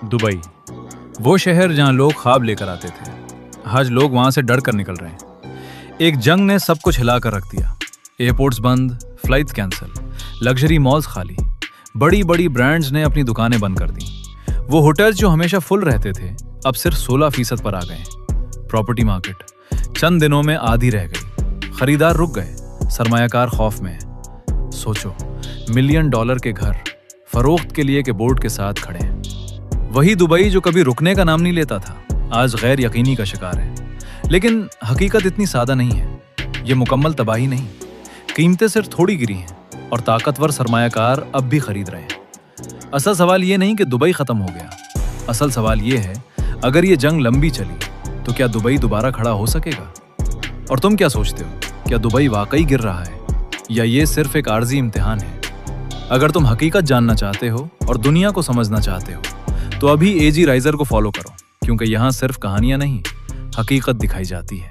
Dubai, वो शहर जहां लोग ख्वाब लेकर आते थे, आज लोग वहां से डर कर निकल रहे हैं। एक जंग ने सब कुछ हिला कर रख दिया। एयरपोर्ट्स बंद, फ्लाइट्स कैंसिल, लग्जरी मॉल्स खाली, बड़ी बड़ी ब्रांड्स ने अपनी दुकानें बंद कर दी। वो होटल्स जो हमेशा फुल रहते थे, अब सिर्फ 16% पर आ गए। प्रॉपर्टी मार्केट चंद दिनों में आधी रह गई। खरीदार रुक गए, सरमायाकार खौफ में है। सोचो, $1 मिलियन के घर फरोख्त के लिए के बोर्ड के साथ खड़े हैं। वही दुबई जो कभी रुकने का नाम नहीं लेता था, आज गैर यकीनी का शिकार है। लेकिन हकीकत इतनी सादा नहीं है। ये मुकम्मल तबाही नहीं, कीमतें सिर्फ थोड़ी गिरी हैं और ताकतवर सरमायाकार अब भी खरीद रहे हैं। असल सवाल ये नहीं कि दुबई खत्म हो गया। असल सवाल ये है, अगर ये जंग लंबी चली तो क्या दुबई दोबारा खड़ा हो सकेगा? और तुम क्या सोचते हो, क्या दुबई वाकई गिर रहा है या ये सिर्फ एक आर्जी इम्तिहान है? अगर तुम हकीकत जानना चाहते हो और दुनिया को समझना चाहते हो तो अभी एजी राइजर को फॉलो करो, क्योंकि यहाँ सिर्फ कहानियां नहीं, हकीकत दिखाई जाती है।